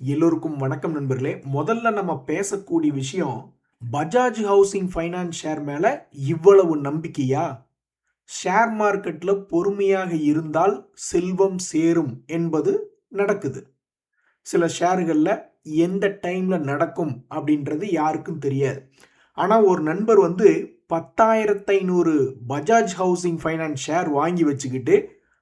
எல்லோருக்கும் வணக்கம் நண்பர்களே. முதல்ல நம்ம பேசக்கூடிய விஷயம், பஜாஜ் ஹவுசிங் ஃபைனான்ஸ் ஷேர் மேல இவ்வளவு நம்பிக்கையா? ஷேர் மார்க்கெட்ல பொறுமையாக இருந்தால் செல்வம் சேரும் என்பது நடக்குது. சில ஷேர்கள்ல எந்த டைம்ல நடக்கும் அப்படின்றது யாருக்கும் தெரியாது. ஆனா ஒரு நண்பர் 10,500 பஜாஜ் ஹவுசிங் ஃபைனான்ஸ் ஷேர் வாங்கி வச்சுக்கிட்டு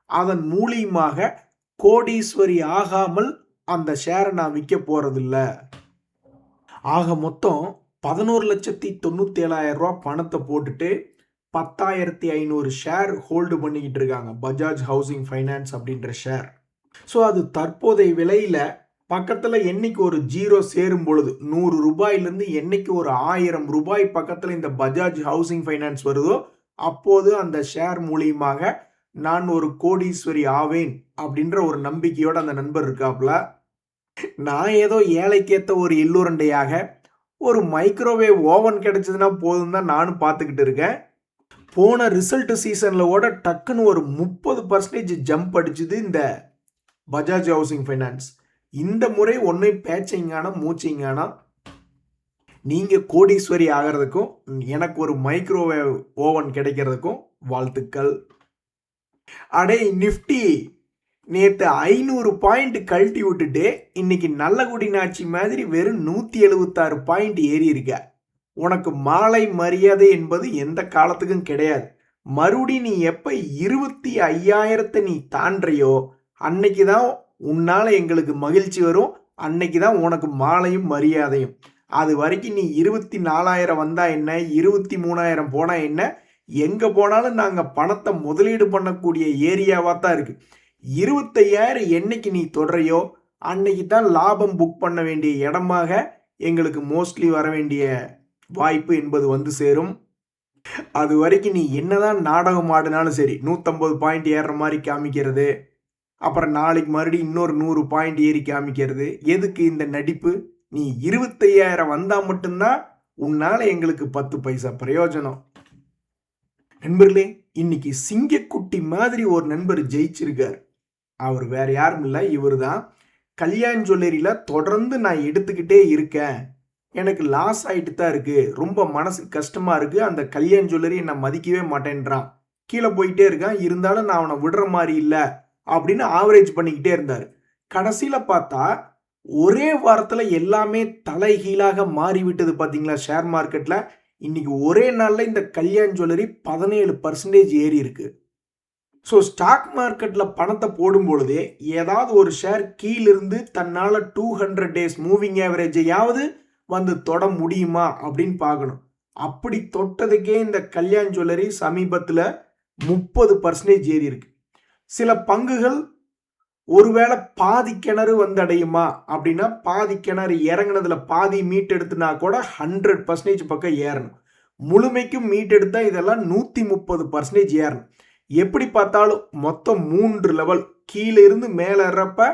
அதன் மூலியமாக கோடீஸ்வரி ஆகாமல் அந்த ஷேரை நான் விற்க போறதில்ல. ஆக மொத்தம் 11,97,000 ரூபா பணத்தை போட்டுட்டு 10,500 ஷேர் ஹோல்டு பண்ணிக்கிட்டு இருக்காங்க பஜாஜ் ஹவுசிங் ஃபைனான்ஸ் அப்படின்ற ஷேர். ஸோ அது தற்போதைய விலையில பக்கத்தில் என்னைக்கு ஒரு ஜீரோ சேரும் பொழுது 100 ரூபாயிலிருந்து என்னைக்கு ஒரு 1000 ரூபாய் பக்கத்தில் இந்த பஜாஜ் ஹவுசிங் ஃபைனான்ஸ் வருதோ அப்போது அந்த ஷேர் மூலியமாக நான் ஒரு கோடீஸ்வரி ஆவேன் அப்படின்ற ஒரு நம்பிக்கையோட அந்த நண்பர் இருக்காப்புல. நான் ஏதோ ஏழைக்கேத்த ஒரு எள்ளுருண்டையாக ஒரு மைக்ரோவேவ் ஓவன் கிடைச்சதுன்னா போதும் தான் நானும் பார்த்துக்கிட்டு இருக்கேன். போன ரிசல்ட் சீசனில் கூட டக்குன்னு ஒரு 30% ஜம்ப் அடிச்சுது இந்த பஜாஜ் ஹவுசிங் ஃபைனான்ஸ். இந்த முறை ஒன்று பேச்சிங்கானா மூச்சிங்கானா நீங்கள் கோடீஸ்வரி ஆகிறதுக்கும் எனக்கு ஒரு மைக்ரோவேவ் ஓவன் கிடைக்கிறதுக்கும் வாழ்த்துக்கள். அடே நிஃப்டி நேற்று 500 பாயிண்ட் கழட்டி விட்டுட்டு இன்னைக்கு நல்லகுடி நாட்சி மாதிரி வெறும் 176 பாயிண்ட் ஏறி இருக்க. உனக்கு மாலை மரியாதை என்பது எந்த காலத்துக்கும் கிடையாது. மறுபடி நீ எப்போ 25,000 நீ தாண்டியோ அன்னைக்கு தான் உன்னால எங்களுக்கு மகிழ்ச்சி வரும். அன்னைக்கு தான் உனக்கு மாலையும் மரியாதையும். அது வரைக்கும் நீ 24,000 வந்தா என்ன, 23,000 போனா என்ன, எங்க போனாலும் நாங்கள் பணத்தை முதலீடு பண்ணக்கூடிய ஏரியாவாக தான் இருக்கு. 25,000 என்னைக்கு நீ தொடரையோ அன்னைக்கு தான் லாபம் புக் பண்ண வேண்டிய இடமாக எங்களுக்கு மோஸ்ட்லி வர வேண்டிய வாய்ப்பு என்பது சேரும். அது வரைக்கும் நீ என்னதான் நாடகம் ஆடினாலும் சரி 150 பாயிண்ட் ஏறுற மாதிரி காமிக்கிறது, அப்புறம் நாளைக்கு மறுபடியும் இன்னொரு 100 பாயிண்ட் ஏறி காமிக்கிறது, எதுக்கு இந்த நடிப்பு? நீ 25,000 வந்தா மட்டும்தான் உன்னால எங்களுக்கு 10 பைசா பிரயோஜனம். நண்பர்களே, இன்னைக்கு சிங்கக்குட்டி மாதிரி ஒரு நண்பர் ஜெயிச்சிருக்கார். அவர் வேற யாரும் இல்லை, இவர் தான். கல்யாண் ஜுவல்லரியில் தொடர்ந்து நான் எடுத்துக்கிட்டே இருக்கேன், எனக்கு லாஸ் ஆகிட்டு தான் இருக்கு, ரொம்ப மனசுக்கு கஷ்டமா இருக்கு, அந்த கல்யாண் ஜுவல்லரி என்னை மதிக்கவே மாட்டேன்றான், கீழே போயிட்டே இருக்கான், இருந்தாலும் நான் அவனை விடுற மாதிரி இல்லை அப்படின்னு ஆவரேஜ் பண்ணிக்கிட்டே இருந்தார். கடைசியில் பார்த்தா ஒரே வாரத்தில் எல்லாமே தலைகீழாக மாறிவிட்டது. பார்த்தீங்களா ஷேர் மார்க்கெட்டில்? இன்னைக்கு ஒரே நாளில் இந்த கல்யாண் ஜுவல்லரி 17% ஏறி இருக்கு. ஸோ ஸ்டாக் மார்க்கெட்டில் பணத்தை போடும் பொழுதே ஏதாவது ஒரு ஷேர் கீழிருந்து தன்னால் 200 டேஸ் மூவிங் ஆவரேஜையாவது தொட முடியுமா அப்படின்னு பார்க்கணும். அப்படி தொட்டதுக்கே இந்த கல்யாண் ஜுவல்லரி சமீபத்தில் 30% ஏறி இருக்கு. சில பங்குகள் ஒருவேளை பாதி கிணறு அடையுமா அப்படின்னா பாதி கிணறு இறங்குனதுல பாதி மீட் எடுத்துனா கூட 100% பக்கம் ஏறணும். முழுமைக்கும் மீட் எடுத்தா இதெல்லாம் 130% ஏறணும். எப்படி பார்த்தாலும் மொத்தம் 3 லெவல் கீழே இருந்து மேலே ஏறப்ப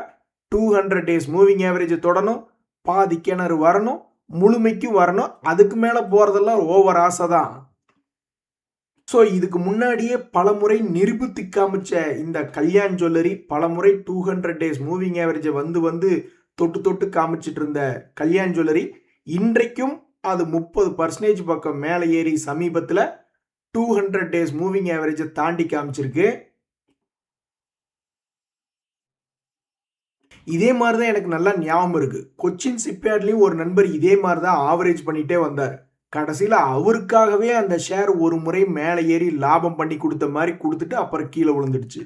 200 டேஸ் மூவிங் ஆவரேஜ் தொடணும், பாதி கிணறு வரணும், முழுமைக்கும் வரணும். அதுக்கு மேலே போகிறதெல்லாம் ஓவர் ஆசை தான். ஸோ இதுக்கு முன்னாடியே பல முறை நிரூபித்து காமிச்ச இந்த கல்யாண் ஜுவல்லரி, பல முறை 200 டேஸ் மூவிங் ஆவரேஜை வந்து தொட்டு தொட்டு காமிச்சிட்டு இருந்த கல்யாண் ஜுவல்லரி இன்றைக்கும் அது 30% பக்கம் மேலே ஏறி சமீபத்தில் 200 டேஸ் மூவிங் ஆவரேஜை தாண்டி காமிச்சிருக்கு. இதே மாதிரி தான் எனக்கு நல்லா ஞாபகம் இருக்கு. கொச்சின் ஷிப்யார்ட்லயும் ஒரு நண்பர் இதே மாதிரி தான் ஆவரேஜ் பண்ணிட்டே வந்தார். கடைசியில் அவருக்காகவே அந்த ஷேர் ஒரு முறை மேலே ஏறி லாபம் பண்ணி கொடுத்த மாதிரி கொடுத்துட்டு அப்புறம் கீழே விழுந்துடுச்சு.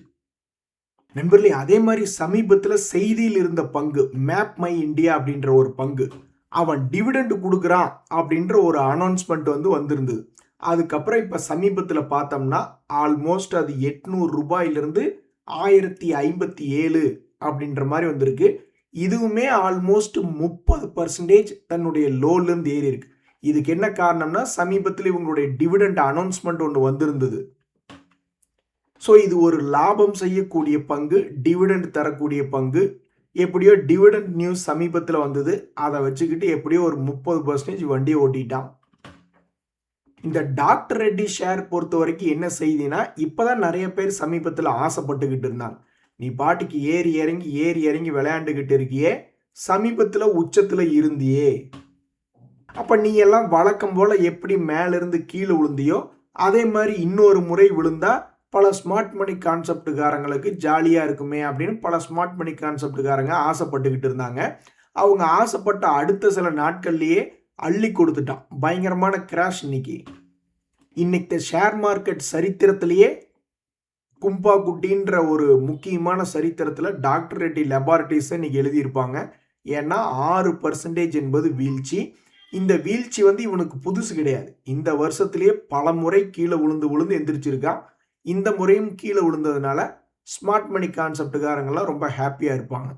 நண்பர்களே, அதே மாதிரி சமீபத்தில் செய்தியில் இருந்த பங்கு மேப் மை இந்தியா அப்படின்ற ஒரு பங்கு, அவன் டிவிடெண்ட் கொடுக்குறான் அப்படின்ற ஒரு அனௌன்ஸ்மெண்ட் வந்திருந்தது. அதுக்கப்புறம் இப்போ சமீபத்தில் பார்த்தோம்னா ஆல்மோஸ்ட் அது 800 ரூபாயிலிருந்து 1057 அப்படின்ற மாதிரி வந்திருக்கு. இதுவுமே ஆல்மோஸ்ட் 30% தன்னுடைய லோலேருந்து ஏறி இருக்கு. இதுக்கு என்ன காரணம்னா சமீபத்தில் இவங்களுடைய டிவிடெண்ட் அனௌன்ஸ்மெண்ட் ஒன்று வந்திருந்தது. ஸோ இது ஒரு லாபம் செய்யக்கூடிய பங்கு, டிவிடெண்ட் தரக்கூடிய பங்கு. எப்படியோ டிவிடெண்ட் நியூஸ் சமீபத்தில் வந்தது, அதை வச்சுக்கிட்டு எப்படியோ ஒரு 30% வண்டியை ஓட்டிட்டான். இந்த டாக்டர் ரெட்டி ஷேர் பொறுத்த வரைக்கும் என்ன செய்தினா, இப்போதான் நிறைய பேர் சமீபத்தில் ஆசைப்பட்டுக்கிட்டு இருந்தாங்க, நீ பாட்டுக்கு ஏறி இறங்கி விளையாண்டுக்கிட்டு இருக்கியே, சமீபத்தில் உச்சத்தில் இருந்தியே. அப்போ நீ எல்லாம் வழக்கம் போல் எப்படி மேலேருந்து கீழே விழுந்தியோ அதே மாதிரி இன்னொரு முறை விழுந்தா பல ஸ்மார்ட் மணி கான்செப்டுக்காரங்களுக்கு ஜாலியாக இருக்குமே அப்படின்னு பல ஸ்மார்ட் மணி கான்செப்டுக்காரங்க ஆசைப்பட்டுக்கிட்டு இருந்தாங்க. அவங்க ஆசைப்பட்ட அடுத்த சில நாட்கள்லேயே அள்ளி கொடுத்துட்டான். பயங்கரமான கிராஷ் இன்னைக்கு ஷேர் மார்க்கெட் சரித்திரத்திலேயே கும்பா குட்டின்ற ஒரு முக்கியமான சரித்திரத்தில் டாக்டர் ரெட்டி லெபார்டரிஸை இன்னைக்கு எழுதியிருப்பாங்க. ஏன்னா 6% என்பது வீழ்ச்சி. இந்த வீழ்ச்சி இவனுக்கு புதுசு கிடையாது. இந்த வருஷத்திலேயே பல முறை கீழே விழுந்து எந்திரிச்சிருக்கான். இந்த முறையும் கீழே விழுந்ததுனால ஸ்மார்ட் மணி கான்செப்டுக்காரங்களாம் ரொம்ப ஹாப்பியாக இருப்பாங்க.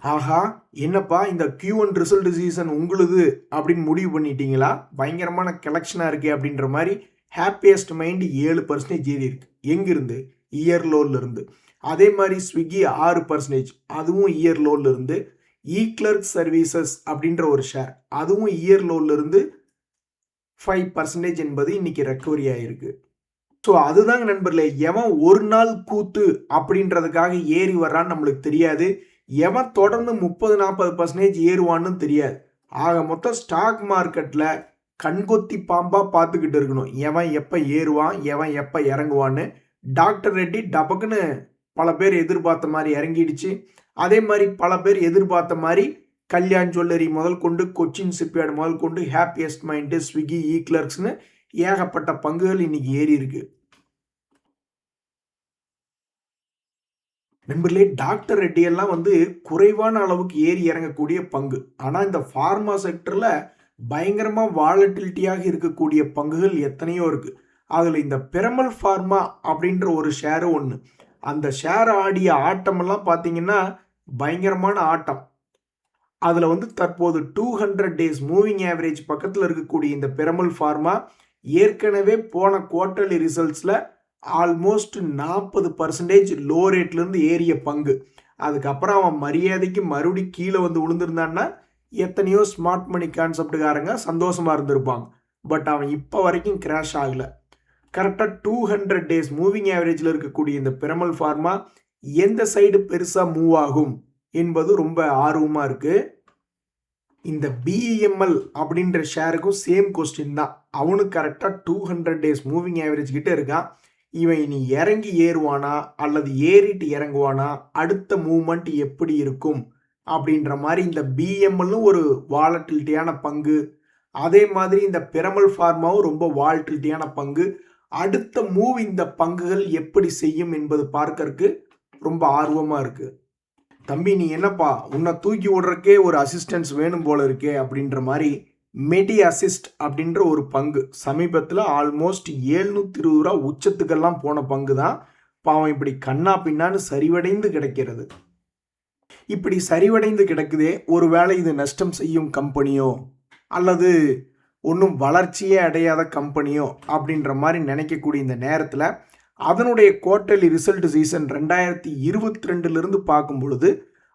ஆஹா, என்னப்பா இந்த Q1 ரிசல்ட் சீசன் உங்களுது அப்படின்னு முடிவு பண்ணிட்டீங்களா, பயங்கரமான கலெக்ஷனாக இருக்கே அப்படின்ற மாதிரி ஹாப்பியஸ்ட் மைண்ட் 7% ஏறி இருக்கு. எங்கிருந்து? இயர் லோல இருந்து. அதே மாதிரி ஸ்விக்கி 6%, அதுவும் இயர் லோல இருந்து. இ-கிளர்க் சர்வீசஸ் அப்படின்ற ஒரு ஷேர், அதுவும் இயர் லோல இருந்து 5% என்பது இன்னைக்கு ரெக்கவரி ஆயிருக்கு. ஸோ அதுதாங்க நண்பர்களே, எவன் ஒரு நாள் கூத்து அப்படின்றதுக்காக ஏறி வர்றான்னு நம்மளுக்கு தெரியாது. எவன் தொடர்ந்து 30-40% ஏறுவான்னு தெரியாது. ஆக மொத்தம் ஸ்டாக் மார்க்கெட்டில் கண்கொத்தி பாம்பாக பார்த்துக்கிட்டு இருக்கணும். எவன் எப்போ ஏறுவான், எவன் எப்போ இறங்குவான்னு. டாக்டர் ரெட்டி டபக்குன்னு பல பேர் எதிர்பார்த்த மாதிரி இறங்கிடுச்சு. அதே மாதிரி பல பேர் எதிர்பார்த்த மாதிரி கல்யாண் ஜுவல்லரி முதல் கொண்டு, கொச்சின் ஷிப்யார்டு முதல் கொண்டு, ஹாப்பியஸ்ட் மைண்டு, ஸ்விக்கி, இ-கிளர்க்ஸ்னு ஏகப்பட்ட பங்குகள் இன்னைக்கு ஏறி இருக்கு. நண்பர்களே, டாக்டர் ரெட்டி எல்லாம் குறைவான அளவுக்கு ஏறி இறங்கக்கூடிய பங்கு. ஆனால் இந்த ஃபார்மா செக்டரில் பயங்கரமாக வாலட்டிலிட்டியாக இருக்கக்கூடிய பங்குகள் எத்தனையோ இருக்கு. அதில் இந்த பிரமல் ஃபார்மா அப்படின்ற ஒரு ஷேரு ஒன்று. அந்த ஷேர் ஆடிய ஆட்டமெல்லாம் பார்த்தீங்கன்னா பயங்கரமான ஆட்டம். அதில் தற்போது 200 டேஸ் மூவிங் ஆவரேஜ் பக்கத்தில் இருக்கக்கூடிய இந்த பிரமல் ஃபார்மா ஏற்கனவே போன குவார்டர்லி ரிசல்ட்ஸில் ஆல்மோஸ்ட் 40% லோ ரேட்லேருந்து ஏறிய பங்கு. அதுக்கப்புறம் அவன் மரியாதைக்கு மறுபடி கீழே விழுந்திருந்தான்னா எத்தனையோ ஸ்மார்ட் மணி கான்செப்டுக்காரங்க சந்தோஷமாக இருந்திருப்பாங்க. பட் அவன் இப்போ வரைக்கும் கிராஷ் ஆகலை. கரெக்டாக 200 டேஸ் மூவிங் ஆவரேஜில் இருக்கக்கூடிய இந்த பிரமல் ஃபார்மா எந்த சைடு பெருசாக மூவ் ஆகும் என்பது ரொம்ப ஆர்வமாக இருக்குது. இந்த பிஇஎம்எல் அப்படின்ற ஷேருக்கும் சேம் கொஸ்டின் தான். அவனுக்கு கரெக்டாக 200 டேஸ் மூவிங் ஆவரேஜ் கிட்ட இருக்கான். இவன் இனி இறங்கி ஏறுவானா அல்லது ஏறிட்டு இறங்குவானா, அடுத்த மூவ்மெண்ட் எப்படி இருக்கும் அப்படின்ற மாதிரி இந்த பிஎம்எல்லும் ஒரு வாலட்டிலிட்டியான பங்கு. அதே மாதிரி இந்த பிரமல் ஃபார்மாவும் ரொம்ப வாலட்டிலிட்டியான பங்கு. அடுத்த மூவ் இந்த பங்குகள் எப்படி செய்யும் என்பது பார்க்கறதுக்கு ரொம்ப ஆர்வமாக இருக்குது. தம்பி, நீ என்னப்பா உன்னை தூக்கி விடுறக்கே ஒரு அசிஸ்டன்ஸ் வேணும் போல இருக்கே அப்படின்ற மாதிரி மெடி அசிஸ்ட் அப்படின்ற ஒரு பங்கு சமீபத்தில் ஆல்மோஸ்ட் 720 ரூபா உச்சத்துக்கெல்லாம் போன பங்கு தான். பாவம் இப்படி கண்ணா பின்னான்னு சரிவடைந்து கிடைக்கிறது. இப்படி சரிவடைந்து கிடக்குதே, ஒருவேளை இது நஷ்டம் செய்யும் கம்பெனியோ அல்லது ஒன்றும் வளர்ச்சியே அடையாத கம்பெனியோ அப்படின்ற மாதிரி நினைக்கக்கூடிய இந்த நேரத்தில் அதனுடைய குவார்டர்லி ரிசல்ட் சீசன் 2022 பார்க்கும் பொழுது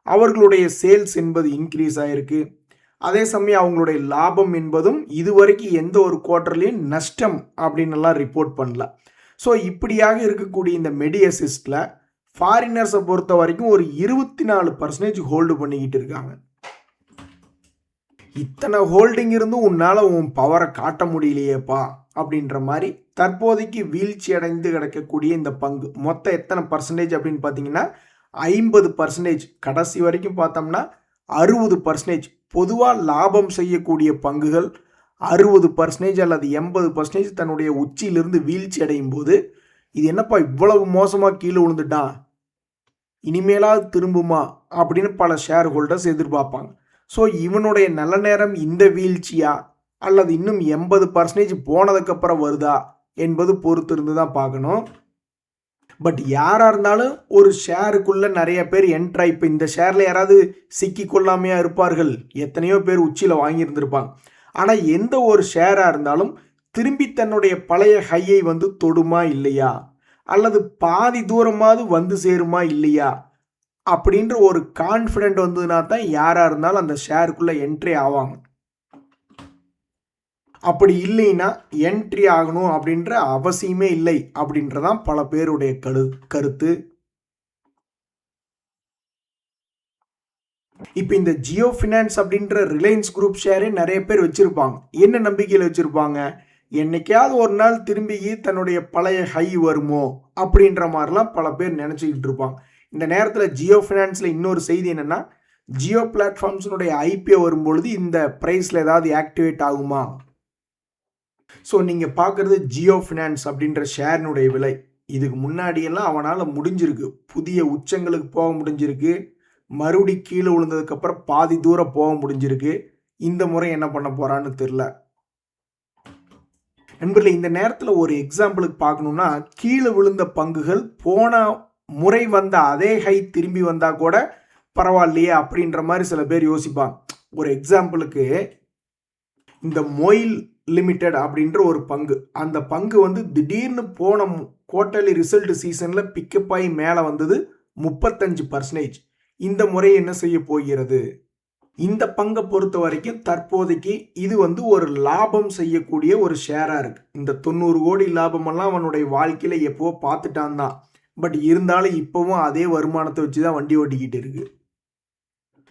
அவர்களுடைய சேல்ஸ் என்பது இன்க்ரீஸ் ஆகிருக்கு. அதே சமயம் அவங்களுடைய லாபம் என்பதும் இதுவரைக்கும் எந்த ஒரு குவார்டர்லையும் நஷ்டம் அப்படின்னுலாம் ரிப்போர்ட் பண்ணல. ஸோ இப்படியாக இருக்கக்கூடிய இந்த மெடி அசிஸ்டில் ஃபாரினர்ஸை பொறுத்த வரைக்கும் ஒரு 24% ஹோல்டு பண்ணிக்கிட்டு இருக்காங்க. இத்தனை ஹோல்டிங் இருந்தும் உன்னால் உன் பவரை காட்ட முடியலையேப்பா அப்படின்ற மாதிரி தற்போதைக்கு வீழ்ச்சி அடைந்து கிடக்கக்கூடிய இந்த பங்கு மொத்தம் எத்தனை பர்சன்டேஜ் அப்படின்னு பார்த்தீங்கன்னா 50%. கடைசி வரைக்கும் பார்த்தோம்னா 60%. பொதுவாக லாபம் செய்யக்கூடிய பங்குகள் 60% அல்லது 80% தன்னுடைய உச்சியிலிருந்து வீழ்ச்சி அடையும் போது இது என்னப்பா இவ்வளவு மோசமாக கீழே விழுந்துட்டான், இனிமேலாவது திரும்புமா அப்படின்னு பல ஷேர் ஹோல்டர்ஸ் எதிர்பார்ப்பாங்க. ஸோ இவனுடைய நல்ல நேரம் இந்த வீழ்ச்சியா அல்லது இன்னும் 80% போனதுக்கப்புறம் வருதா என்பது பொறுத்து இருந்து தான் பார்க்கணும். பட் யாராக இருந்தாலும் ஒரு ஷேருக்குள்ளே நிறைய பேர் என்ட்ரா, இப்போ இந்த ஷேரில் யாராவது சிக்கி கொள்ளாமையாக இருப்பார்கள். எத்தனையோ பேர் உச்சியில் வாங்கியிருந்திருப்பாங்க. ஆனால் எந்த ஒரு ஷேராக இருந்தாலும் திரும்பி தன்னுடைய பழைய ஹையை தொடுமா இல்லையா அல்லது பாதி தூரமாவது வந்து சேருமா இல்லையா அப்படின்ற ஒரு கான்ஃபிடென்ட் வந்ததுனா தான் யாராக இருந்தாலும் அந்த ஷேருக்குள்ளே என்ட்ரி ஆவாங்க. அப்படி இல்லைன்னா என்ட்ரி ஆகணும் அப்படின்ற அவசியமே இல்லை அப்படின்றதான் பல பேருடைய கருத்து. இப்போ இந்த ஜியோ ஃபினான்ஸ் அப்படின்ற ரிலையன்ஸ் குரூப் ஷேரே நிறைய பேர் வச்சுருப்பாங்க. என்ன நம்பிக்கையில் வச்சுருப்பாங்க? என்னைக்காவது ஒரு நாள் திரும்பி தன்னுடைய பழைய ஹை வருமோ அப்படின்ற மாதிரிலாம் பல பேர் நினச்சிக்கிட்டு இருப்பாங்க. இந்த நேரத்தில் ஜியோ ஃபினான்ஸில் இன்னொரு செய்தி என்னென்னா, ஜியோ பிளாட்ஃபார்ம்ஸினுடைய ஐபிஓ வரும்பொழுது இந்த ப்ரைஸில் ஏதாவது ஆக்டிவேட் ஆகுமா? ஸோ நீங்கள் பார்க்குறது ஜியோ ஃபினான்ஸ் அப்படின்ற ஷேரினுடைய விலை. இதுக்கு முன்னாடியெல்லாம் அவனால் முடிஞ்சிருக்கு, புதிய உச்சங்களுக்கு போக முடிஞ்சிருக்கு, மறுபடி கீழே விழுந்ததுக்கப்புறம் பாதி தூரம் போக முடிஞ்சிருக்கு. இந்த முறை என்ன பண்ண போகிறான்னு தெரில. நண்பர்களே, இந்த நேரத்தில் ஒரு எக்ஸாம்பிளுக்கு பார்க்கணுன்னா, கீழே விழுந்த பங்குகள் போன முறை வந்த அதே ஹை திரும்பி வந்தால் கூட பரவாயில்லையே அப்படின்ற மாதிரி சில பேர் யோசிப்பாங்க. ஒரு எக்ஸாம்பிளுக்கு இந்த மொயில் லிமிடெட் அப்படின்ற ஒரு பங்கு, அந்த பங்கு வந்து திடீர்னு போன குவார்ட்டர்லி ரிசல்ட் சீசனில் பிக்கப் ஆகி மேலே வந்தது 35%. இந்த முறை என்ன செய்ய போகிறது? இந்த பங்கை பொறுத்த வரைக்கும் தற்போதைக்கு இது வந்து ஒரு லாபம் செய்யக்கூடிய ஒரு ஷேராக இருக்குது. இந்த 90 கோடி லாபமெல்லாம் அவனுடைய வாழ்க்கையில் எப்போ பார்த்துட்டான் தான். பட் இருந்தாலும் இப்போவும் அதே வருமானத்தை வச்சு தான் வண்டி ஓட்டிக்கிட்டு இருக்கு.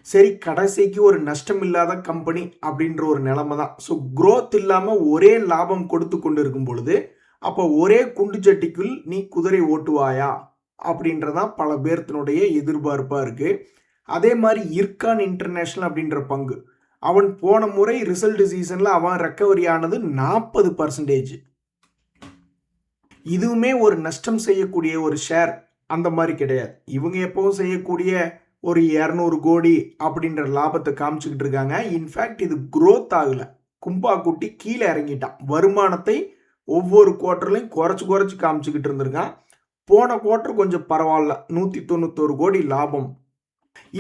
சரி, கடைசிக்கு ஒரு நஷ்டம் இல்லாத கம்பெனி அப்படின்ற ஒரு நிலைமை தான். ஸோ க்ரோத் இல்லாமல் ஒரே லாபம் கொடுத்து கொண்டு இருக்கும் பொழுது, அப்போ ஒரே குண்டு சட்டிக்குள் நீ குதிரை ஓட்டுவாயா அப்படின்றதான் பல பேர்த்தினுடைய எதிர்பார்ப்பாக இருக்குது. அதே மாதிரி இர்கான் இன்டர்நேஷ்னல் அப்படின்ற பங்கு, அவன் போன முறை ரிசல்ட் சீசனில் அவன் ரெக்கவரி ஆனது 40%. இதுவுமே ஒரு நஷ்டம் செய்யக்கூடிய ஒரு ஷேர் அந்த மாதிரி கிடையாது. இவங்க எப்பவும் செய்யக்கூடிய ஒரு 200 கோடி அப்படின்ற லாபத்தை காமிச்சுக்கிட்டு இருக்காங்க. இன்ஃபேக்ட் இது க்ரோத் ஆகலை, கும்பா குட்டி கீழே இறங்கிட்டான். வருமானத்தை ஒவ்வொரு குவார்ட்டர்லையும் குறைச்சி காமிச்சுக்கிட்டு இருந்திருக்கான். போன குவார்ட்டர் கொஞ்சம் பரவாயில்ல, 191 கோடி லாபம்.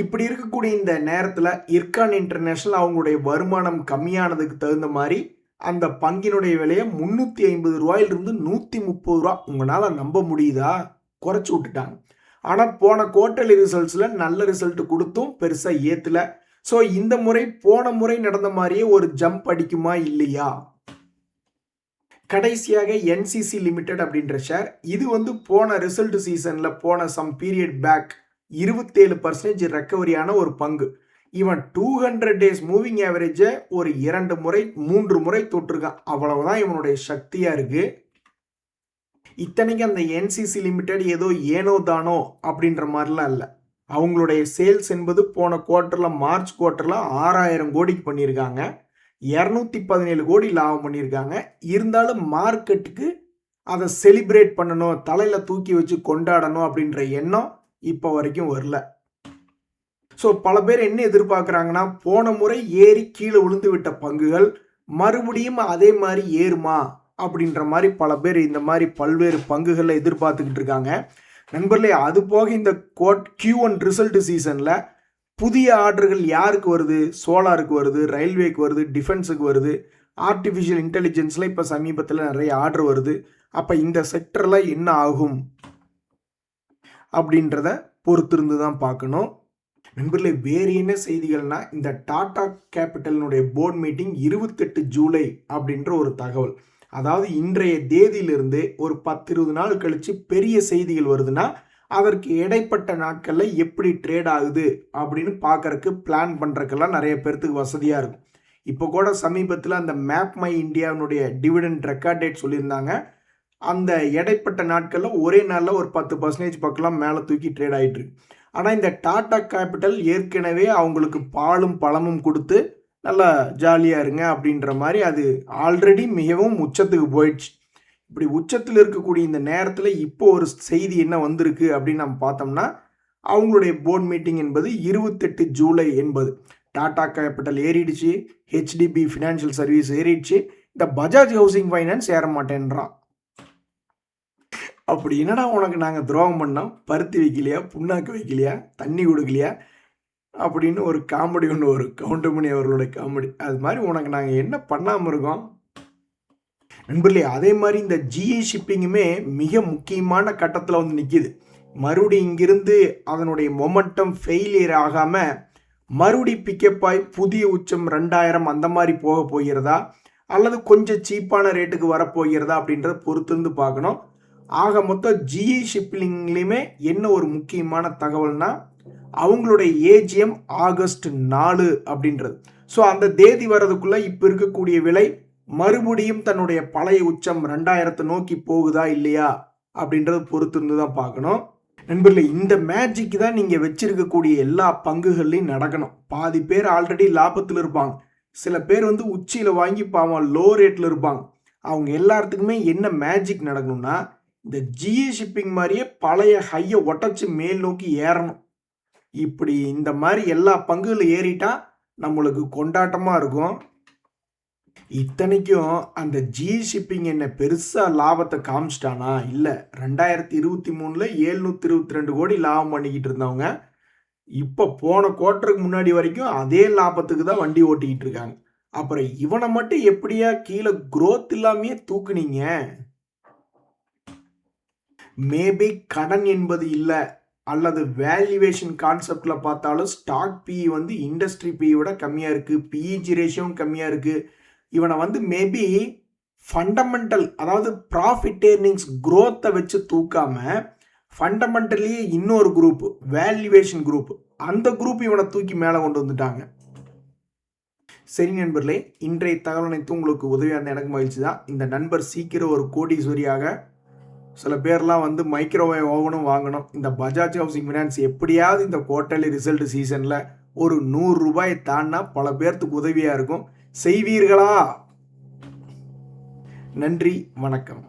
இப்படி இருக்கக்கூடிய இந்த நேரத்தில் இர்கான் இன்டர்நேஷ்னல் அவங்களுடைய வருமானம் கம்மியானதுக்கு தகுந்த மாதிரி அந்த பங்கினுடைய விலையை 350 ரூபாயிலிருந்து 130 ரூபா, உங்களால் நம்ப முடியுதா, குறைச்சி விட்டுட்டாங்க. ஆனால் போன குவார்ட்டர்லி ரிசல்ட்ஸில் நல்ல ரிசல்ட் கொடுத்தும் பெருசாக ஏற்றலை. ஸோ இந்த முறை போன முறை நடந்த மாதிரியே ஒரு ஜம்ப் அடிக்குமா இல்லையா? கடைசியாக என்சிசி லிமிடெட் அப்படின்ற ஷேர், இது வந்து போன ரிசல்ட் சீசனில் போன சம் பீரியட் பேக் 27% ரெக்கவரியான ஒரு பங்கு. இவன் 200 டேஸ் மூவிங் ஆவரேஜை ஒரு 2 முறை 3 முறை தொட்டிருக்கான். அவ்வளவுதான் இவனுடைய சக்தியாக இருக்குது. இத்தனைக்கு அந்த என்சிசி லிமிடெட் ஏதோ ஏனோ தானோ அப்படின்ற மாதிரிலாம் இல்லை. அவங்களுடைய சேல்ஸ் என்பது போன குவார்ட்டரில் மார்ச் குவார்ட்டரில் 6000 கோடிக்கு பண்ணியிருக்காங்க. 217 கோடி லாபம் பண்ணியிருக்காங்க. இருந்தாலும் மார்க்கெட்டுக்கு அதை செலிப்ரேட் பண்ணணும், தலையில் தூக்கி வச்சு கொண்டாடணும் அப்படின்ற எண்ணம் இப்போ வரைக்கும் வரல. ஸோ பல பேர் என்ன எதிர்பார்க்குறாங்கன்னா, போன முறை ஏறி கீழே விழுந்து விட்ட பங்குகள் மறுபடியும் அதே மாதிரி ஏறுமா அப்படின்ற மாதிரி பல பேர் இந்த மாதிரி பல்வேறு பங்குகளில் எதிர்பார்த்துக்கிட்டு இருக்காங்க. நண்பர்களே, அது போக இந்த Q1 ரிசல்ட் சீசனில் புதிய ஆர்டர்கள் யாருக்கு வருது? சோலாருக்கு வருது, ரயில்வேக்கு வருது, டிஃபென்ஸுக்கு வருது, ஆர்டிஃபிஷியல் இன்டெலிஜென்ஸில் இப்போ சமீபத்தில் நிறைய ஆர்டர் வருது. அப்போ இந்த செக்டரில் என்ன ஆகும் அப்படின்றத பொறுத்திருந்து தான் பார்க்கணும். நண்பர்களே, வேறு என்ன செய்திகள்னா, இந்த டாடா கேபிட்டலினுடைய போர்ட் மீட்டிங் 28 ஜூலை அப்படின்ற ஒரு தகவல். அதாவது இன்றைய தேதியிலிருந்து ஒரு 10-20 நாள் கழித்து பெரிய செய்திகள் வருதுன்னா அதற்கு இடைப்பட்ட நாட்களில் எப்படி ட்ரேட் ஆகுது அப்படின்னு பார்க்கறக்கு பிளான் பண்ணுறக்கெல்லாம் நிறைய பேர்த்துக்கு வசதியாக இருக்கும். இப்போ கூட சமீபத்தில் அந்த மேப் மை இந்தியாவினுடைய டிவிடெண்ட் ரெக்கார்ட் டேட் சொல்லியிருந்தாங்க. அந்த இடைப்பட்ட நாட்களில் ஒரே நாளில் ஒரு 10% பக்கம்லாம் மேலே தூக்கி ட்ரேட் ஆகிட்டு இருக்கு. ஆனால் இந்த டாடா கேபிட்டல் ஏற்கனவே அவங்களுக்கு பாலும் பழமும் கொடுத்து நல்லா ஜாலியாக இருங்க அப்படின்ற மாதிரி அது ஆல்ரெடி மிகவும் உச்சத்துக்கு போயிடுச்சு. இப்படி உச்சத்தில் இருக்கக்கூடிய இந்த நேரத்தில் இப்போ ஒரு செய்தி என்ன வந்திருக்கு அப்படின்னு நம்ம பார்த்தோம்னா, அவங்களுடைய போர்ட் மீட்டிங் என்பது 28 ஜூலை என்பது. டாடா கேபிட்டல் ஏறிடுச்சு, ஹெச்டிபி ஃபினான்ஷியல் சர்வீஸ் ஏறிடுச்சு, இந்த பஜாஜ் ஹவுசிங் ஃபைனான்ஸ் ஏற மாட்டேன்றான். அப்படி என்னடா உனக்கு நாங்கள் துரோகம் பண்ணோம்? பருத்தி வைக்கலையா, புண்ணாக்கு வைக்கலையா, தண்ணி கொடுக்கலையா அப்படின்னு ஒரு காமெடி ஒன்று வரும், கவுண்டமணி அவர்களோட காமெடி. அது மாதிரி உனக்கு நாங்கள் என்ன பண்ணாமல் இருக்கோம் நண்பர்களே. அதே மாதிரி இந்த ஜிஐ ஷிப்பிங்குமே மிக முக்கியமான கட்டத்தில் வந்து நிற்கிது. மறுபடியும் இங்கிருந்து அதனுடைய மொமெண்டம் ஃபெயிலியர் ஆகாமல் மறுபடி பிக்கப் ஆகி புதிய உச்சம் 2000 அந்த மாதிரி போக போகிறதா அல்லது கொஞ்சம் சீப்பான ரேட்டுக்கு வரப்போகிறதா அப்படின்றத பொறுத்திருந்து பார்க்கணும். ஆக மொத்தம் ஜிஐ ஷிப்பிங்லேயுமே என்ன ஒரு முக்கியமான தகவல்னா, அவங்களுடைய ஏஜிஎம் ஆகஸ்ட் 4 அப்படின்றது. ஸோ அந்த தேதி வர்றதுக்குள்ள இப்போ இருக்கக்கூடிய விலை மறுபடியும் தன்னுடைய பழைய உச்சம் 2000 நோக்கி போகுதா இல்லையா அப்படின்றது பொறுத்து இருந்து தான் பார்க்கணும். நண்பர்களே, இந்த மேஜிக் தான் நீங்கள் வச்சிருக்கக்கூடிய எல்லா பங்குகள்லையும் நடக்கணும். பாதி பேர் ஆல்ரெடி லாபத்தில் இருப்பாங்க, சில பேர் வந்து உச்சியில் வாங்கி பாவம் லோ ரேட்டில் இருப்பாங்க. அவங்க எல்லாத்துக்குமே என்ன மேஜிக் நடக்கணும்னா, இந்த ஜிஏ ஷிப்பிங் மாதிரியே பழைய ஹையை ஒட்டச்சு மேல் நோக்கி ஏறணும். இப்படி இந்த மாதிரி எல்லா பங்குகளும் ஏறிட்டா நம்மளுக்கு கொண்டாட்டமாக இருக்கும். இத்தனைக்கும் அந்த ஜிஏ ஷிப்பிங் என்ன பெருசாக லாபத்தை காமிச்சிட்டானா? இல்லை, 2023 722 கோடி லாபம் பண்ணிக்கிட்டு இருந்தவங்க இப்போ போன குவார்ட்டருக்கு முன்னாடி வரைக்கும் அதே லாபத்துக்கு தான் வண்டி ஓட்டிக்கிட்டு இருக்காங்க. அப்புறம் இவனை மட்டும் எப்படியா கீழே growth இல்லாமையே தூக்குனீங்க? மேபி கடன் என்பது இல்லை, அல்லது வேல்யூவேஷன் கான்செப்டில் பார்த்தாலும் ஸ்டாக் பிஇ வந்து இண்டஸ்ட்ரி பிஇ விட கம்மியாக இருக்குது, பிஇஜி ரேஷியோவும் கம்மியாக இருக்குது. இவனை வந்து மேபி ஃபண்டமெண்டல், அதாவது ப்ராஃபிட் ஏர்னிங்ஸ் க்ரோத்தை வச்சு தூக்காம ஃபண்டமெண்டலியே இன்னொரு குரூப், வேல்யூவேஷன் குரூப், அந்த குரூப் இவனை தூக்கி மேலே கொண்டு வந்துட்டாங்க. சரி நண்பர்களே, இன்றைய தகவல் அனைத்தும் உங்களுக்கு உதவியாக இருந்த எனக்கு மகிழ்ச்சி தான். இந்த நண்பர் சீக்கிரம் ஒரு கோடீஸ்வரியாக, சில பேர்லாம் வந்து மைக்ரோவேவ் ஓவனும் வாங்கணும். இந்த பஜாஜ் ஹவுசிங் ஃபினான்ஸ் எப்படியாவது இந்த குவார்ட்டர்லி ரிசல்ட் சீசனில் ஒரு 100 ரூபாய் தாண்டினா பல பேர்த்துக்கு உதவியாக இருக்கும். செய்வீர்களா? நன்றி, வணக்கம்.